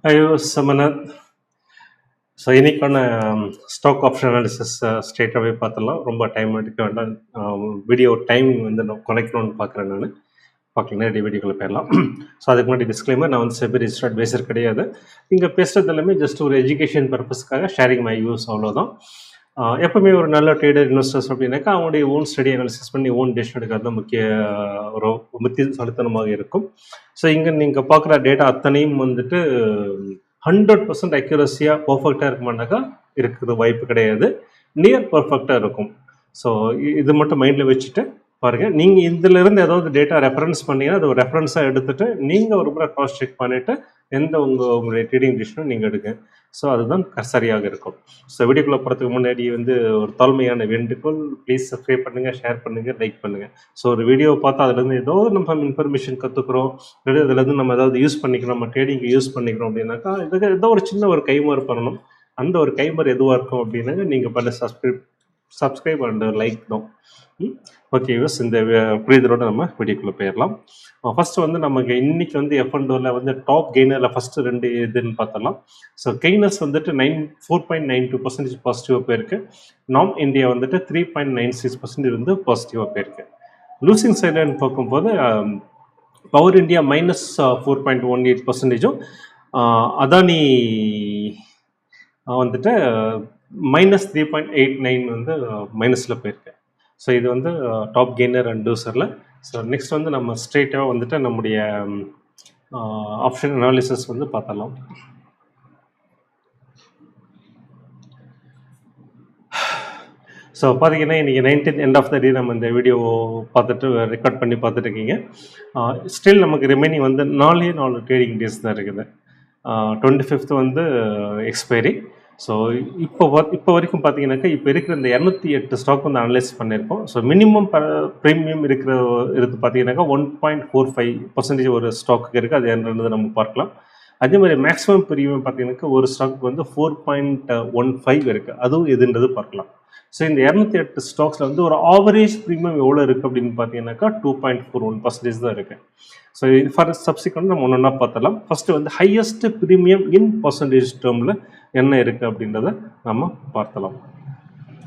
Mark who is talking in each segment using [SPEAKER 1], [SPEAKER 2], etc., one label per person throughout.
[SPEAKER 1] I was Samanath. So இன்றைக்கான stock option analysis ஸ்ட்ரெயிட்டாகவே பார்த்துடலாம். ரொம்ப டைம் எடுக்க வேண்டாம். வீடியோ டைம் வந்து நான் குறைக்கணும்னு பார்க்குறேன். நான் பார்க்கலாம், நேரடி வீடியோக்குள்ளே போயிடலாம். ஸோ அதுக்கு முன்னாடி டிஸ்க்ளைமர், நான் வந்து செபி ரிஜிஸ்டர்ட் அட்வைசர் கிடையாது. இங்கே பேசுகிறது எல்லாமே ஜஸ்ட் ஒரு எஜுகேஷன் பர்பஸ்க்காக ஷேரிங் மை வியூஸ், அவ்வளோதான். எப்பவுமே ஒரு நல்ல ட்ரேடர் இன்வெஸ்டர்ஸ் அப்படின்னாக்கா அவங்களுடைய ஓன் ஸ்டடி அனாலிசிஸ் பண்ணி ஓன் டெசிஷன் எடுக்கிறது தான் ஒரு புத்திசாலித்தனமாக இருக்கும். ஸோ இங்கே நீங்கள் பார்க்குற டேட்டா அத்தனையும் வந்துட்டு 100% அக்யூரஸியாக பர்ஃபெக்டாக இருக்குமானாக்கா இருக்கிறது வாய்ப்பு கிடையாது. நியர் பர்ஃபெக்டாக இருக்கும். ஸோ இது மட்டும் மைண்டில் வச்சுட்டு பாருங்கள். நீங்கள் இதிலிருந்து ஏதாவது டேட்டா ரெஃபரன்ஸ் பண்ணீங்கன்னா அது ஒரு ரெஃபரன்ஸாக எடுத்துகிட்டு நீங்கள் ஒரு முறை க்ராஸ் செக் பண்ணிவிட்டு எந்த உங்களுடைய ட்ரேடிங் டிசிஷனும் நீங்கள் எடுங்க. ஸோ அதுதான் சரியாக இருக்கும். ஸோ வீடியோக்குள்ளே போகிறதுக்கு முன்னாடி வந்து ஒரு தாழ்மையான வேண்டுகோள், ப்ளீஸ் சப்ஸ்கிரைப் பண்ணுங்கள், ஷேர் பண்ணுங்கள், லைக் பண்ணுங்கள். ஸோ ஒரு வீடியோவை பார்த்தா அதுலேருந்து ஏதோ நம்ம இன்ஃபர்மேஷன் கற்றுக்குறோம், அதுலேருந்து நம்ம ஏதாவது யூஸ் பண்ணிக்கிறோம், நம்ம ட்ரேடிங்க்கு யூஸ் பண்ணிக்கிறோம் அப்படின்னாக்கா இதுக்கு ஏதோ ஒரு சின்ன ஒரு கைமாறு பண்ணணும். அந்த ஒரு கைமாறு எதுவாக இருக்கும் அப்படின்னாங்க நீங்கள் பண்ண சப்ஸ்கிரைப் அண்ட் லைக் தான். ஓகே யூஸ், இந்த புரிதலோடு நம்ம வீடியோக்குள்ளே போயிடலாம். ஃபஸ்ட்டு வந்து நமக்கு இன்றைக்கி வந்து F&Oவில் வந்து டாப் கெய்னரில் ஃபஸ்ட்டு 2 இதுன்னு பார்த்தலாம். ஸோ கெய்னர்ஸ் வந்துட்டு 4.92% பாசிட்டிவாக போயிருக்கு. நாம் இந்தியா வந்துட்டு 3.96% இருந்து பாசிட்டிவாக போயிருக்கு. லூசிங் சைடுன்னு பார்க்கும்போது பவர் இந்தியா -4.18%, அதானி வந்துட்டு -3.89 வந்து மைனஸில் போயிருக்கு. ஸோ இது வந்து டாப் கெய்னர் அண்ட் லூசரில். ஸோ நெக்ஸ்ட் வந்து நம்ம ஸ்ட்ரெயிட்டாக வந்துட்டு நம்முடைய ஆப்ஷன் அனாலிசிஸ் வந்து பார்த்தலாம். ஸோ பார்த்தீங்கன்னா இன்றைக்கி 19th எண்ட் ஆஃப் த டே நம்ம இந்த வீடியோ பார்த்துட்டு ரெக்கார்ட் பண்ணி பார்த்துட்ருக்கீங்க. ஸ்டில் நமக்கு ரிமைனிங் வந்து 4 ட்ரேடிங் டேஸ் தான் இருக்குது. 25th வந்து எக்ஸ்பைரி. ஸோ இப்போ வரைக்கும் பார்த்தீங்கன்னாக்கா இப்போ இருக்கிற இந்த 208 ஸ்டாக் வந்து அனலைஸ் பண்ணியிருக்கோம். ஸோ மினிமம் ப்ரீமியம் இருக்கிறது பார்த்தீங்கன்னாக்கா 1.45% ஒரு ஸ்டாக்கு இருக்குது. அது என்னன்றது நம்ம பார்க்கலாம். அதே மாதிரி மேக்ஸிமம் ப்ரீமியம் பார்த்தீங்கன்னாக்கா ஒரு ஸ்டாக் வந்து 4.15 இருக்குது. அதுவும் எதுன்றது பார்க்கலாம். ஸோ இந்த 208 ஸ்டாக்ஸில் வந்து ஒரு ஆவரேஜ் ப்ரீமியம் எவ்வளோ இருக்குது அப்படின்னு பார்த்தீங்கன்னாக்கா 2.41% தான் இருக்குது. ஸோ ஃபார் சப்சிக்வெண்ட் நம்ம ஒன்று ஒன்றா பார்த்தலாம். ஃபஸ்ட்டு வந்து ஹையஸ்ட் ப்ரீமியம் இன் பர்சன்டேஜ் டேர்மில் என்ன இருக்குது அப்படின்றத நம்ம பார்த்தலாம்.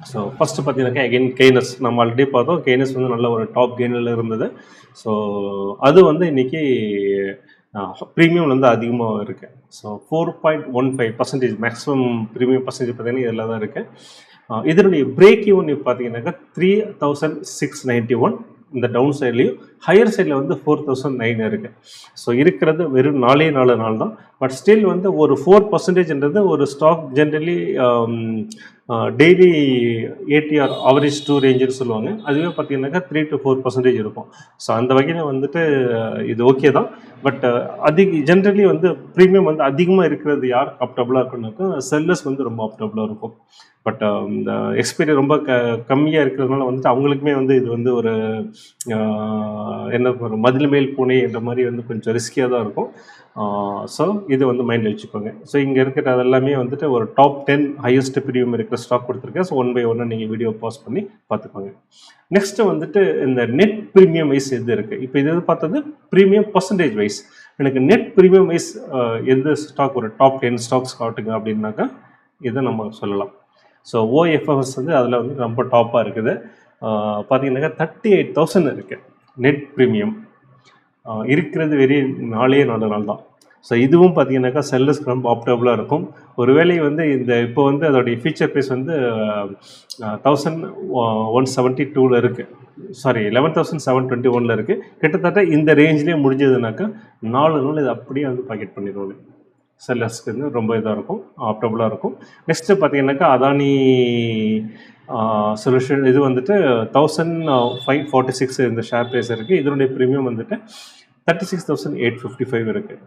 [SPEAKER 1] ஸோ ஃபஸ்ட்டு பார்த்தீங்கன்னாக்கா அகெயின் கெய்னர்ஸ் நம்ம ஆல்ரெடி பார்த்தோம். கெய்னர்ஸ் வந்து நல்ல ஒரு டாப் கெய்னரில் இருந்தது. ஸோ அது வந்து இன்றைக்கி ப்ரீமியம் வந்து அதிகமாக இருக்குது. ஸோ 4.15% மேக்ஸிமம் ப்ரீமியம் பர்சன்டேஜ் பார்த்தீங்கன்னா இதில் தான் இருக்குது. இதனுடைய பிரேக் ஈவன் பார்த்தீங்கன்னாக்கா 3691 இந்த டவுன் சைட்லேயும், ஹையர் சைடில் வந்து 4009 இருக்குது. ஸோ இருக்கிறது வெறும் 4 நாள் தான். பட் ஸ்டில் வந்து ஒரு 4%ன்றது ஒரு stock generally daily ATR average 2 ரேஞ்சுன்னு சொல்லுவாங்க. அதுவே பார்த்தீங்கன்னாக்கா 3 to 4% இருக்கும். ஸோ அந்த வகையில் வந்துட்டு இது ஓகே தான். பட் ஜென்ரலி வந்து ப்ரீமியம் வந்து அதிகமாக இருக்கிறது யார் அப்டபுளாக இருக்குன்னாக்கா செல்லர்ஸ் வந்து ரொம்ப அப்டபுளாக இருக்கும். பட் இந்த எக்ஸ்பைரி ரொம்ப கம்மியாக இருக்கிறதுனால வந்துட்டு அவங்களுக்குமே வந்து இது வந்து ஒரு என்ன ஒரு மதில் மேல் பூனை என்ற மாதிரி வந்து கொஞ்சம் ரிஸ்கியாக தான் இருக்கும். ஸோ இது வந்து மைண்டில் வச்சுக்கோங்க. ஸோ இங்கே இருக்கிற அதெல்லாமே வந்துட்டு ஒரு டாப் 10 ஹையஸ்ட் ப்ரீமியம் இருக்கிற ஸ்டாக் கொடுத்துருக்கேன். ஸோ 1 by 1 நீங்கள் வீடியோ பாஸ் பண்ணி பார்த்துக்கோங்க. நெக்ஸ்ட்டு வந்துட்டு இந்த நெட் ப்ரீமியம் வைஸ் எது இருக்குது. இப்போ இது பார்த்தது ப்ரீமியம் பர்சன்டேஜ் வைஸ். எனக்கு நெட் ப்ரீமியம் வைஸ் எது ஸ்டாக் ஒரு டாப் 10 ஸ்டாக்ஸ் காட்டுங்க அப்படின்னாக்கா இதை நம்ம சொல்லலாம். ஸோ OFS வந்து அதில் வந்து ரொம்ப டாப்பாக இருக்குது. பார்த்தீங்கன்னாக்கா 38,000 இருக்குது நெட் ப்ரீமியம். இருக்கிறது வெறும் 4 நாள் தான். ஸோ இதுவும் பார்த்தீங்கன்னாக்கா செல்லர்ஸ்க்கு ரொம்ப ஆப்டபுளாக இருக்கும். ஒருவேளை வந்து இந்த இப்போ வந்து அதோடைய ஃபியூச்சர் ப்ரைஸ் வந்து 1172 இருக்குது. சாரி 11,721 இருக்குது. கிட்டத்தட்ட இந்த ரேஞ்சிலே முடிஞ்சதுனாக்கா 4 நாள் இது அப்படியே வந்து பாக்கெட் பண்ணிடுவாங்க. செல்லர்ஸ்க்கு வந்து ரொம்ப இதாக இருக்கும், ஆப்டபுளாக இருக்கும். நெக்ஸ்ட்டு பார்த்தீங்கன்னாக்கா அதானி சொல்யூஷன் இது வந்துட்டு 1546 இந்த ஷேர் ப்ரைஸ் இருக்குது. இதனுடைய ப்ரீமியம் வந்துட்டு 36,855 இருக்குது.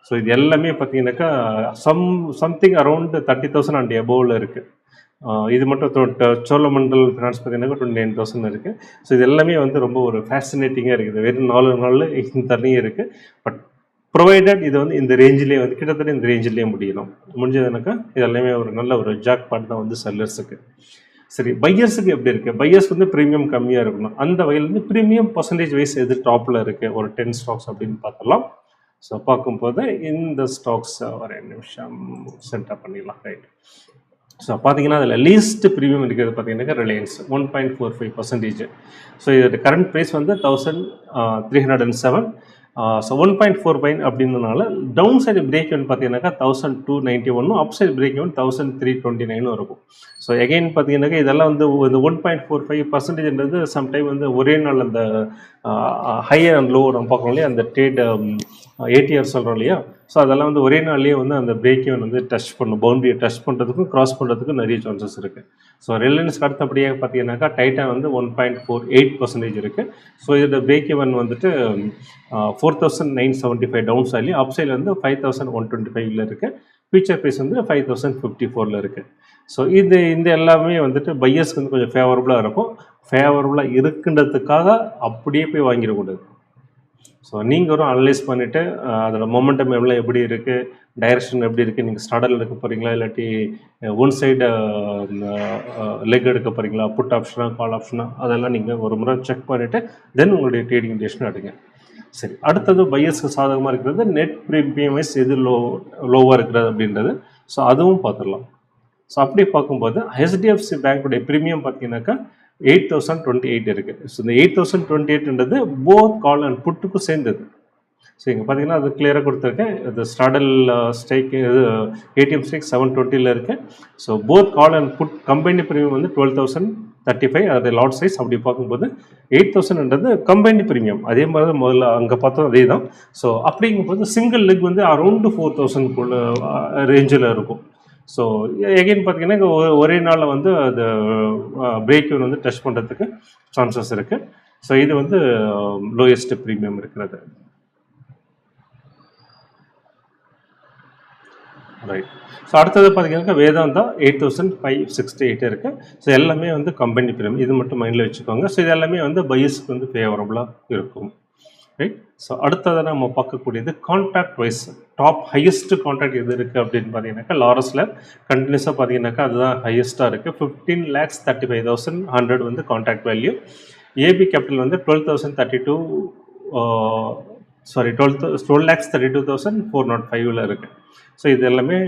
[SPEAKER 1] ஸோ இது எல்லாமே பார்த்தீங்கன்னாக்கா சம்திங் அரௌண்ட் 30,000 அண்ட் எபோவில் இருக்குது. இது மட்டும் சோழமண்டல் ஃபினான்ஸ் பார்த்தீங்கன்னாக்கா 29,000 இருக்குது. ஸோ இது எல்லாமே வந்து ரொம்ப ஒரு ஃபேசினேட்டிங்காக இருக்குது. வெறும் 4 நாளில் இந்த தனியாக இருக்குது. பட் ப்ரொவைடட் இது வந்து இந்த ரேஞ்சிலே வந்து கிட்டத்தட்ட இந்த ரேஞ்சிலே முடியணும். முடிஞ்சதுனாக்கா இது எல்லாமே ஒரு நல்ல ஒரு ஜாக் பாட் தான் வந்து செல்லர்ஸுக்கு. சரி, பையர்ஸுக்கு எப்படி இருக்குது? பையர்ஸ் வந்து ப்ரீமியம் கம்மியாக இருக்கணும். அந்த வகையில் வந்து ப்ரீமியம் பர்சன்டேஜ் வைஸ் எது டாப்பில் இருக்குது ஒரு 10 ஸ்டாக்ஸ் அப்படின்னு பார்த்தலாம். ஸோ பார்க்கும்போது இந்த ஸ்டாக்ஸ் ஒரு நிமிஷம் சென்டர் பண்ணிடலாம். ரைட். ஸோ பார்த்தீங்கன்னா அதில் லீஸ்ட் ப்ரீமியம் இருக்கிறது பார்த்தீங்கன்னாக்கா ரிலையன்ஸ் 1.45%. ஸோ இதோட கரண்ட் ப்ரைஸ் வந்து 1307. ஸோ 1.45 அப்படின்றனால டவுன் சைடு பிரேக் இவன் பார்த்தீங்கன்னாக்கா 1291, அப் சைடு பிரேக் இவன் 1329 இருக்கும். ஸோ எகைன் பார்த்தீங்கன்னாக்கா இதெல்லாம் வந்து இந்த 1.45%ன்றது சம்டைம் வந்து ஒரே நாள் அந்த ஹையர் அண்ட் லோ நம்ம பார்க்கணும் இல்லையா, அந்த ட்ரேட் ஏடிஆர் சொல்கிறோம் இல்லையா, ஸோ அதெல்லாம் வந்து ஒரே நாள்லேயே வந்து அந்த பிரேக் ஈவன் வந்து டச் பண்ணும், பவுண்டரியை டச் பண்ணுறதுக்கும் கிராஸ் பண்ணுறதுக்கும் நிறைய சான்சஸ் இருக்குது. ஸோ ரிலையன்ஸ்க்கு அடுத்தபடியாக பார்த்தீங்கன்னாக்கா டைட்டன் வந்து 1.48% இருக்குது. ஸோ இதோட பிரேக் ஈவன் வந்துட்டு 4975 டவுன் சைட்லி, அப் சைடில் வந்து 5125 இருக்குது. ஃபியூச்சர் ப்ரைஸ் வந்து 5054 இருக்குது. ஸோ இந்த எல்லாமே வந்துட்டு பையர்ஸ்க்கு வந்து கொஞ்சம் ஃபேவரபுளாக இருக்கும். ஃபேவரபுளாக இருக்குன்றதுக்காக அப்படியே போய் வாங்கிடக்கூடாது. ஸோ நீங்கள் ஒரு அனலைஸ் பண்ணிவிட்டு அதோட மொமெண்டம் எவ்வளோ எப்படி இருக்குது, டைரக்ஷன் எப்படி இருக்குது, நீங்கள் ஸ்டார்டர் எடுக்க போகிறீங்களா இல்லாட்டி ஒன் சைடு லெக் எடுக்க போகிறீங்களா, புட் ஆப்ஷனாக கால் ஆப்ஷனாக, அதெல்லாம் நீங்கள் ஒரு முறை செக் பண்ணிவிட்டு தென் உங்களுடைய ட்ரேடிங் டெசிஷன் எடுங்க. சரி, அடுத்தது பையர்ஸ்க்கு சாதகமாக இருக்கிறது நெட் ப்ரீமியம்ஸ் எது லோவாக இருக்கிறது அப்படின்றது. ஸோ அதுவும் பார்த்துடலாம். ஸோ அப்படி பார்க்கும்போது ஹெச்டிஎஃப்சி பேங்க்குடைய ப்ரீமியம் பார்த்தீங்கன்னாக்கா 8028 இருக்குது. ஸோ இந்த 8028ன்றது போத் கால் அண்ட் புட்டுக்கும் சேர்ந்தது. ஸோ இங்கே பார்த்தீங்கன்னா அது கிளியராக கொடுத்துருக்கேன். இது ஸ்டாடல் ஸ்டேக் இது ஏடிஎம் ஸ்டேக் 720 இருக்குது. So both call and put combined premium வந்து 12,035. அது லாட் சைஸ். அப்படி பார்க்கும்போது 8000ன்றது கம்பைன்டு ப்ரீமியம். அதே மாதிரி தான் முதல்ல அங்கே பார்த்தோம், அதே தான். ஸோ அப்படிங்கும்போது சிங்கிள் லெக் வந்து அரௌண்டு 4000 ரேஞ்சில் இருக்கும். ஸோ எகைன் பார்த்தீங்கன்னா ஒரே நாளில் வந்து அது பிரேக் ஈவன் வந்து டச் பண்ணுறதுக்கு சான்சஸ் இருக்குது. ஸோ இது வந்து லோயஸ்ட் ப்ரீமியம் இருக்கிறது. ரைட். ஸோ அடுத்தது பார்த்தீங்கன்னா வேதாந்தா 8568 இருக்குது. ஸோ எல்லாமே வந்து கம்பெனி ப்ரீமியம். இது மட்டும் மைண்டில் வச்சுக்கோங்க. ஸோ இது எல்லாமே வந்து பையர்ஸ்க்கு வந்து ஃபேவரபுளாக இருக்கும். ரைட். ஸோ அடுத்ததை நம்ம பார்க்கக்கூடியது contract wise top highest contract எது இருக்குது அப்படின்னு பார்த்தீங்கன்னாக்கா லாரஸில் கண்டினியூஸாக பார்த்தீங்கன்னாக்கா அதுதான் ஹையஸ்ட்டாக இருக்குது. 15,35,100 வந்து கான்ட்ராக்ட் வேல்யூ. ஏபி கேபிட்டல் வந்து 12,32,405 இருக்குது. ஸோ இது எல்லாமே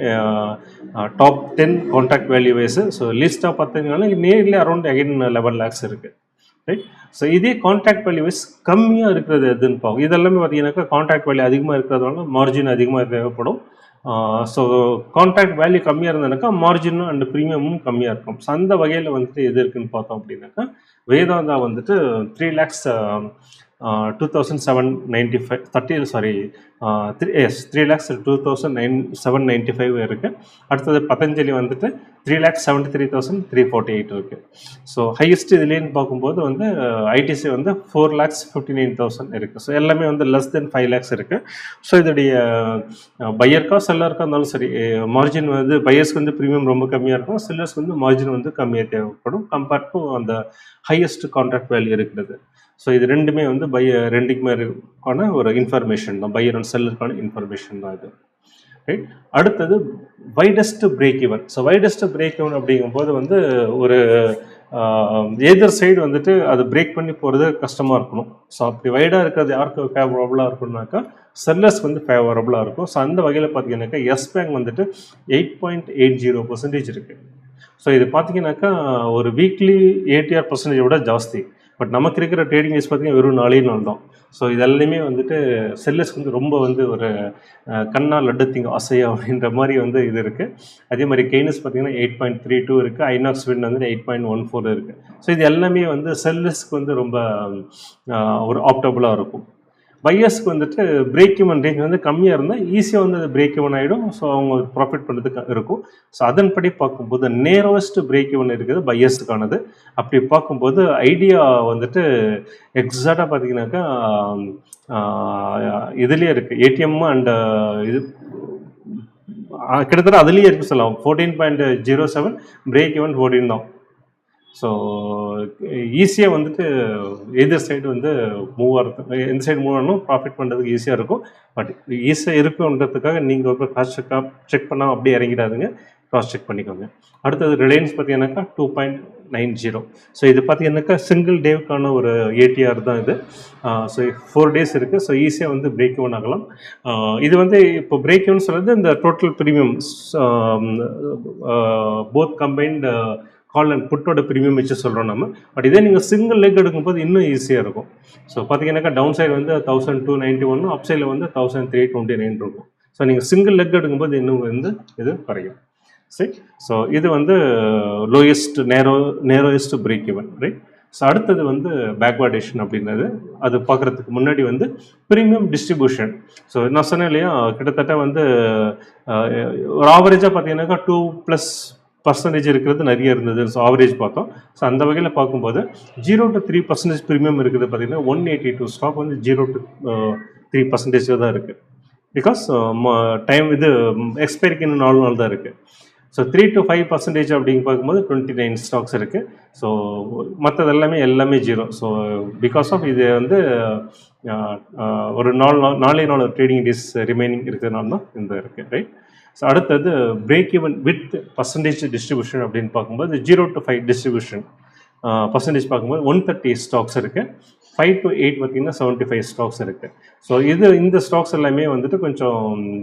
[SPEAKER 1] top 10 contract value wise. So லிஸ்ட்டாக பார்த்தீங்கன்னா நியர்லி அரௌண்ட் அகைன் 11 lakhs இருக்குது. ரைட். ஸோ இதே கான்ட்ராக்ட் வேல்யூ வைஸ் கம்மியாக இருக்கிறது எதுன்னு பார்க்கும். இதெல்லாமே பார்த்தீங்கன்னாக்கா கான்ட்ராக்ட் வேல்யூ அதிகமாக இருக்கிறதுனால மார்ஜின் அதிகமாக தேவைப்படும். ஸோ கான்ட்ராக்ட் வேல்யூ கம்மியாக இருந்ததுனாக்கா மார்ஜினும் அண்ட் ப்ரீமியமும் கம்மியாக இருக்கும். ஸோ அந்த வகையில் வந்துட்டு எது இருக்குன்னு பார்த்தோம் அப்படின்னாக்கா வேதாந்தா வந்துட்டு 3,02,795 இருக்குது. அடுத்தது பதஞ்சலி வந்துட்டு 3,73,348 இருக்குது. ஸோ ஹையஸ்ட் இதுலேன்னு பார்க்கும்போது வந்து ஐடிசி வந்து 4,59,000 இருக்குது. ஸோ எல்லாமே வந்து லெஸ் தென் 5 lakhs இருக்குது. ஸோ இதோடைய பையர்க்கா செல்லருக்கா இருந்தாலும் சரி, மார்ஜின் வந்து பையர்ஸ்க்கு வந்து ப்ரீமியம் ரொம்ப கம்மியாக இருக்கும், செல்லர்ஸ்க்கு வந்து மார்ஜின் வந்து கம்மியாக தேவைப்படும் கம்பேர்ட் டு அந்த ஹையஸ்ட் கான்ட்ராக்ட் வேல்யூ இருக்கிறது. ஸோ இது ரெண்டுமே வந்து ரெண்டுக்குமே இருக்கான ஒரு இன்ஃபர்மேஷன் தான், பையர் அண்ட் செல்லருக்கான இன்ஃபர்மேஷன் தான் இது. ரைட். அடுத்தது widest break even. So widest break even அப்படிங்கும்போது வந்து ஒரு எதர் சைடு வந்துட்டு அது பிரேக் பண்ணி போகிறது கஷ்டமாக இருக்கணும். ஸோ அப்படி வைடாக இருக்கிறது யாருக்கு ஃபேவரபுளாக இருக்கும்னாக்கா செல்லர்ஸ் வந்து ஃபேவரபுளாக இருக்கும். ஸோ அந்த வகையில் பார்த்தீங்கன்னாக்கா எஸ் பேங்க் வந்துட்டு 8.80% இருக்குது. ஸோ இது பார்த்தீங்கன்னாக்கா ஒரு வீக்லி ஏடிஆர் பர்சன்டேஜ் விட ஜாஸ்தி. பட் நமக்கு இருக்கிற ட்ரேடிங் வைஸ் பார்த்தீங்கன்னா வெறும் 4 நாள் தான். ஸோ இதெல்லாமே வந்துட்டு செல்லர்ஸ்க்கு வந்து ரொம்ப வந்து ஒரு கண்ணால் லட்டு ஆசையா அப்படின்ற மாதிரி வந்து இது இருக்குது. அதே மாதிரி கெய்னஸ் பார்த்தீங்கன்னா 8.32 இருக்குது. ஐநாக்ஸ் வின் வந்து 8.14 இருக்குது. ஸோ இது எல்லாமே வந்து செல்லர்ஸ்க்கு வந்து ரொம்ப ஒரு ஆப்டபுளாக இருக்கும். பையர்ஸ்க்கு வந்துட்டு பிரேக் ஈவன் ரேஞ்ச் வந்து கம்மியாக இருந்தால் ஈஸியாக வந்து அது பிரேக் ஈவன் ஆகிடும். ஸோ அவங்க ப்ராஃபிட் பண்ணுறதுக்கு இருக்கும். ஸோ அதன்படி பார்க்கும்போது நேரோவஸ்ட் பிரேக் ஈவன் இருக்குது பையர்ஸுக்கானது. அப்படி பார்க்கும்போது ஐடியா வந்துட்டு எக்ஸாக்டாக பார்த்தீங்கன்னாக்கா இதுலேயே இருக்குது, ஏடிஎம் அண்ட் இது கிட்டத்தட்ட அதுலேயே இருக்குது சொல்லலாம். 14.07 பிரேக் ஈவன் 14 தான். ஸோ ஈஸியாக வந்துட்டு எதிர் சைடு வந்து மூவ் ஆகிறது, எந்த சைடு மூவ் ஆகணும் ப்ராஃபிட் பண்ணுறதுக்கு ஈஸியாக இருக்கும். பட் ஈஸியாக இருக்குன்றதுக்காக நீங்கள் ஒரு காசு செக் பண்ணால் அப்படியே இறங்கிடாதுங்க. க்ராஸ் செக் பண்ணிக்கோங்க. அடுத்தது ரிலையன்ஸ் பார்த்தீங்கன்னாக்கா 2.90. ஸோ இது பார்த்தீங்கன்னாக்கா சிங்கிள் டேவுக்கான ஒரு ஏடிஆர் தான் இது. ஸோ 4 days இருக்குது. ஸோ ஈஸியாக வந்து பிரேக் ஈவன் ஆகலாம். இது வந்து இப்போ பிரேக் ஈவன் சொல்கிறது இந்த total premium both combined call and புட்டோட ப்ரீமியம் வச்சு சொல்கிறோம் நம்ம. பட் இதே நீங்கள் சிங்கிள் லெக் எடுக்கும்போது இன்னும் ஈஸியாக இருக்கும். ஸோ பார்த்தீங்கன்னாக்கா டவுன் சைடு வந்து 1291, அப் சைடில் வந்து 1329 இருக்கும். ஸோ நீங்கள் சிங்கிள் லெக் எடுக்கும்போது இன்னும் வந்து இது குறையும். சரி, ஸோ இது வந்து lowest narrowest break even, right. So அடுத்தது வந்து பேக்வார்டேஷன் அப்படின்றது, அது பார்க்குறதுக்கு முன்னாடி வந்து ப்ரீமியம் டிஸ்ட்ரிபியூஷன். ஸோ நான் சொன்னேன் இல்லையா, கிட்டத்தட்ட வந்து ஒரு ஆவரேஜாக பார்த்தீங்கன்னாக்கா 2+% இருக்கிறது நிறைய இருந்தது. ஸோ ஆவரேஜ் பார்த்தோம். ஸோ அந்த வகையில் பார்க்கும்போது 0 to 3% ப்ரீமியம் இருக்குது. பார்த்தீங்கன்னா 182 ஸ்டாக் வந்து 0 to 3% தான் இருக்குது. பிகாஸ் டைம் இது எக்ஸ்பைரிக்கு இன்னும் 4 நாள் தான் இருக்குது. ஸோ 3 to 5% அப்படின்னு பார்க்கும்போது 29 ஸ்டாக்ஸ் இருக்குது. ஸோ மற்றது எல்லாமே 0. ஸோ பிகாஸ் ஆஃப் இது வந்து ஒரு 4 ட்ரேடிங் டேஸ் ரிமைனிங் இருக்கிறதுனால தான் இந்த இருக்குது, ரைட். ஸோ அடுத்தது break even with percentage distribution அப்படின்னு பார்க்கும்போது 0 to 5 டிஸ்ட்ரிபியூஷன் பர்சன்டேஜ் பார்க்கும்போது 130 ஸ்டாக்ஸ் இருக்குது. 5 to 8 பார்த்தீங்கன்னா 75 ஸ்டாக்ஸ் இருக்குது. ஸோ இந்த ஸ்டாக்ஸ் எல்லாமே வந்துட்டு கொஞ்சம்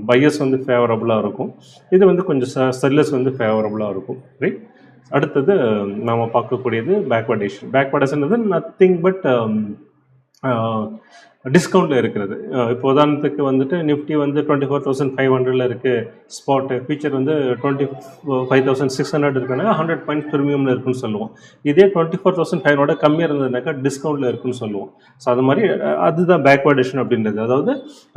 [SPEAKER 1] பையர்ஸ் வந்து ஃபேவரபுளாக இருக்கும். இது வந்து கொஞ்சம் செல்லர்ஸ் வந்து ஃபேவரபுளாக இருக்கும், ரைட். அடுத்தது நாம் பார்க்கக்கூடியது பேக்வார்டேஷன்றது நத்திங் பட் டிஸ்கவுண்ட்டில் இருக்கிறது. இப்போ உதாரணத்துக்கு வந்துட்டு நிஃப்டி வந்து 24,500 இருக்குது. ஸ்பாட்டு ஃபியூச்சர் வந்து 25,600 இருக்குன்னா 100 பாயிண்ட்ஸ் ப்ரீமியமில் இருக்குன்னு சொல்லுவோம். இதே 24,500 கம்மியாக இருந்ததுனாக்கா டிஸ்கவுண்ட்டில் இருக்குன்னு சொல்லுவோம். ஸோ அது மாதிரி அதுதான் பேக்வார்டேஷன் அப்படின்றது. அதாவது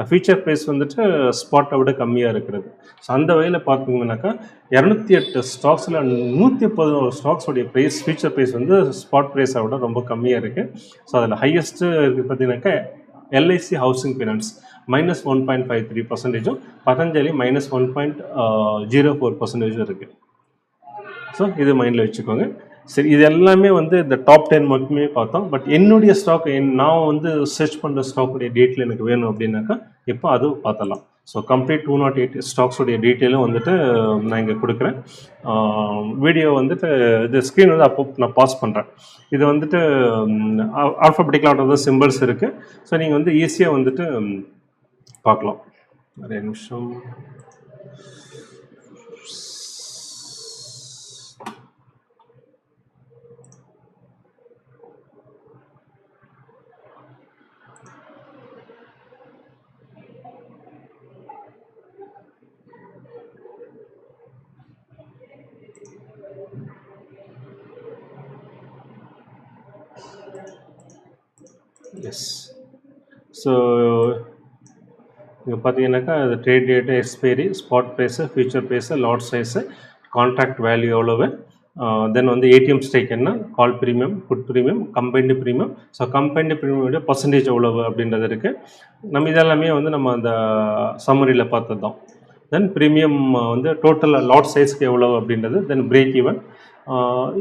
[SPEAKER 1] ஃபியூச்சர் ப்ரைஸ் வந்துட்டு ஸ்பாட்டை விட கம்மியாக இருக்கிறது. ஸோ அந்த வகையில் பார்த்தீங்கன்னாக்கா 208 ஸ்டாக்ஸில் 111 ஸ்டாக்ஸோடைய ப்ரைஸ் ஃபியூச்சர் ப்ரைஸ் வந்து ஸ்பாட் ப்ரைஸை விட ரொம்ப கம்மியாக இருக்குது. ஸோ அதில் ஹையஸ்ட்டு இருக்குது பார்த்தீங்கன்னாக்கா எல்ஐசி ஹவுசிங் ஃபைனான்ஸ் -1.53%, பதஞ்சலி -1.04% இருக்குது. ஸோ இது மைண்டில் வச்சுக்கோங்க. சரி, இது எல்லாமே வந்து இந்த டாப் 10 மட்டுமே பார்த்தோம். பட் என்னுடைய ஸ்டாக் நான் வந்து சர்ச் பண்ணுற ஸ்டாக்குடைய டீட்டெயில் எனக்கு வேணும் அப்படின்னாக்கா இப்போ அது பார்த்தலாம். ஸோ கம்ப்ளீட் 208 ஸ்டாக்ஸுடைய டீட்டெயிலும் வந்துட்டு நான் இங்கே கொடுக்குறேன். வீடியோ வந்துட்டு இது ஸ்க்ரீன் வந்து அப்போ நான் பாஸ் பண்ணுறேன். இது வந்துட்டு ஆல்ஃபபெட்டிக்கல் ஆர்டர் தான் சிம்பிள்ஸ் இருக்குது. ஸோ நீங்கள் வந்து ஈஸியாக வந்துட்டு பார்க்கலாம். நிறைய நிமிஷம். எஸ். ஸோ இங்கே பார்த்தீங்கன்னாக்கா அது trade date, expiry, spot price, future price, lot size, contract value எவ்வளவு, தென் வந்து ஏடிஎம் ஸ்டேக் என்ன, call premium, put premium, combined premium. So combined ப்ரீமியோடைய பர்சன்டேஜ் எவ்வளவு அப்படின்றது இருக்குது. நம்ம இதெல்லாமே வந்து நம்ம அந்த சம்மரியில் பார்த்தது தான். தென் ப்ரீமியம் வந்து டோட்டல் லாட் சைஸ்க்கு எவ்வளவு அப்படின்றது, தென் பிரேக் ஈவன்.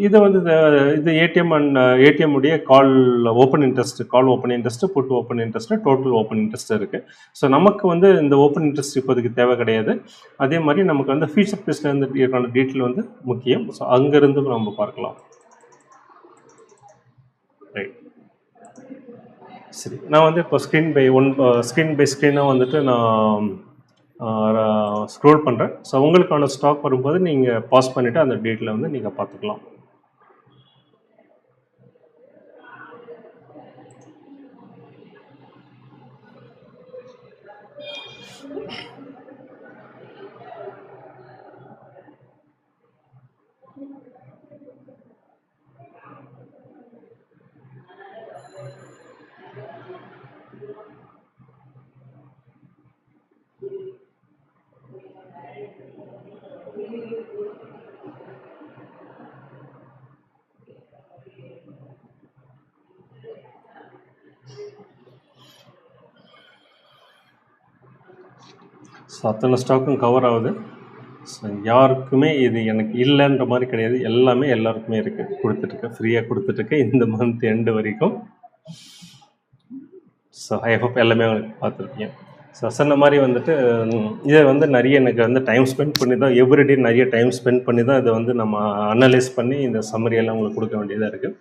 [SPEAKER 1] இது வந்து இது ஏடிஎம் அண்ட் ஏடிஎம் உடைய call open interest, put open interest, total open interest இருக்குது. ஸோ நமக்கு வந்து இந்த ஓப்பன் இன்ட்ரெஸ்ட் இப்போதைக்கு தேவை கிடையாது. அதே மாதிரி நமக்கு வந்து ஃபியூச்சர் ப்ரைஸில் இருந்து இருக்கிற டீட்டெயில் வந்து முக்கியம். ஸோ அங்கேருந்து நம்ம பார்க்கலாம், ரைட். சரி, நான் வந்து இப்போ ஸ்க்ரீன் பை ஸ்க்ரீனாக வந்துட்டு நான் ஸ்க்ரோல் பண்ணுறேன். ஸோ உங்களுக்கான ஸ்டாக் வரும்போது நீங்கள் பாஸ் பண்ணிவிட்டு அந்த டேட்டில் வந்து நீங்கள் பார்த்துக்கலாம். ஸோ அத்தனை ஸ்டாக்கும் கவர் ஆகுது. ஸோ யாருக்குமே இது எனக்கு இல்லைன்ற மாதிரி கிடையாது. எல்லாமே எல்லாருக்குமே இருக்குது, கொடுத்துட்ருக்கேன், ஃப்ரீயாக கொடுத்துட்ருக்கேன் இந்த மந்த் எண்டு வரைக்கும். ஸோ ஐ ஹோப் எல்லாமே பார்த்துருப்பீங்க. ஸோ சொன்ன மாதிரி வந்துட்டு இதை வந்து நிறைய எனக்கு வந்து டைம் ஸ்பெண்ட் பண்ணி தான் எவ்ரிடே நிறைய டைம் ஸ்பெண்ட் பண்ணி தான் இதை வந்து நம்ம அனலைஸ் பண்ணி இந்த சம்மரியெல்லாம் உங்களுக்கு கொடுக்க வேண்டியதாக இருக்குது.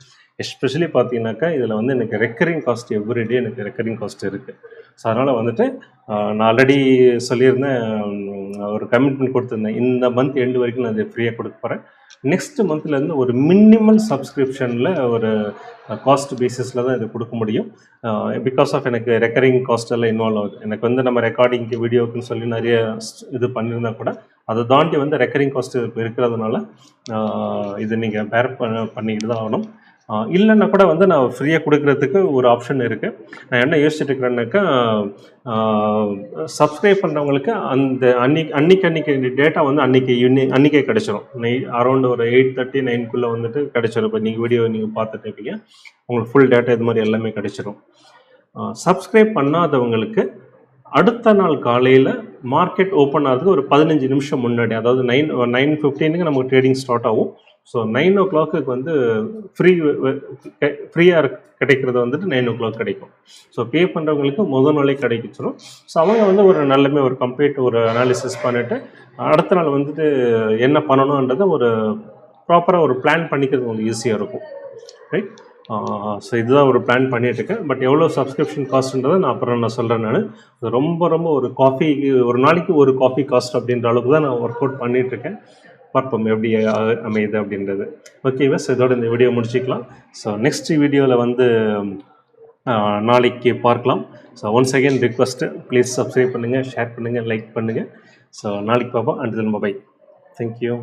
[SPEAKER 1] எஸ்பெஷலி பார்த்தீங்கன்னாக்கா இதில் வந்து எனக்கு ரெக்கரிங் காஸ்ட் எவ்ரிடே எனக்கு ரெக்கரிங் காஸ்ட் இருக்குது. ஸோ அதனால் வந்துட்டு நான் ஆல்ரெடி சொல்லியிருந்தேன், ஒரு கமிட்மெண்ட் கொடுத்துருந்தேன், இந்த மந்த் எண்டு வரைக்கும் நான் இதை ஃப்ரீயாக கொடுக்க போகிறேன். நெக்ஸ்ட் மந்த்லேருந்து ஒரு மினிமல் சப்ஸ்கிரிப்ஷனில் ஒரு காஸ்ட் பேசிஸில் தான் இதை கொடுக்க முடியும். பிகாஸ் ஆஃப் எனக்கு ரெக்கரிங் காஸ்ட் எல்லாம் இன்வால்வ் ஆகுது. எனக்கு வந்து நம்ம ரெக்கார்டிங்க்கு வீடியோக்குன்னு சொல்லி நிறைய இது பண்ணியிருந்தா கூட அதை தாண்டி வந்து ரெக்கரிங் காஸ்ட் இப்போ இருக்கிறதுனால இது நீங்கள் பேர் பண்ணிக்கிட்டு தான் ஆகணும். இல்லைன்னா கூட வந்து நான் ஃப்ரீயாக கொடுக்குறதுக்கு ஒரு ஆப்ஷன் இருக்குது. நான் என்ன யோசிச்சுட்டு இருக்கிறேன்னாக்கா, சப்ஸ்கிரைப் பண்ணுறவங்களுக்கு அந்த அன்னைக்கு டேட்டா வந்து அன்றைக்கே கிடச்சிரும். அரௌண்ட் ஒரு 8:30 9க்குள்ளே வந்துட்டு கிடச்சிரும். இப்போ நீங்கள் வீடியோ நீங்கள் பார்த்துட்டு இருப்பீங்க, உங்களுக்கு ஃபுல் டேட்டா இது மாதிரி எல்லாமே கிடச்சிரும். சப்ஸ்கிரைப் பண்ணாதவங்களுக்கு அடுத்த நாள் காலையில் மார்க்கெட் ஓப்பன் ஆகிறதுக்கு ஒரு 15 நிமிஷம் முன்னாடி, அதாவது 9:15க்கு நமக்கு ட்ரேடிங் ஸ்டார்ட் ஆகும். ஸோ 9 o'clock வந்து ஃப்ரீயாக கிடைக்கிறது வந்துட்டு 9 o'clock கிடைக்கும். ஸோ பே பண்ணுறவங்களுக்கு நாளே கிடைச்சிடும். ஸோ அவங்க வந்து ஒரு நல்லமே ஒரு கம்ப்ளீட் ஒரு அனாலிசிஸ் பண்ணிவிட்டு அடுத்த நாள் வந்துட்டு என்ன பண்ணணுன்றதை ஒரு ப்ராப்பராக ஒரு பிளான் பண்ணிக்கிறது உங்களுக்கு ஈஸியாக இருக்கும், ரைட்? ஸோ இதுதான் ஒரு பிளான் பண்ணிகிட்ருக்கேன். பட் எவ்வளோ சப்ஸ்கிரிப்ஷன் காஸ்ட்டுன்றதை நான் அப்புறம் நான் சொல்கிறேன். நான் ரொம்ப ரொம்ப ஒரு காஃபிக்கு ஒரு நாளைக்கு ஒரு காஃபி காஸ்ட் அப்படின்ற அளவுக்கு தான் நான் ஒர்க் அவுட் பண்ணிகிட்ருக்கேன். பார்ப்போம் எப்படி அமையுது அப்படின்றது. ஓகேவா? ஸோ இதோட இந்த வீடியோ முடிச்சிக்கலாம். ஸோ நெக்ஸ்ட் வீடியோவில் வந்து நாளைக்கு பார்க்கலாம். So once again request, please subscribe பண்ணுங்கள், ஷேர் பண்ணுங்கள், லைக் பண்ணுங்கள். ஸோ நாளைக்கு பார்ப்போம். And then bye. தேங்க்யூ.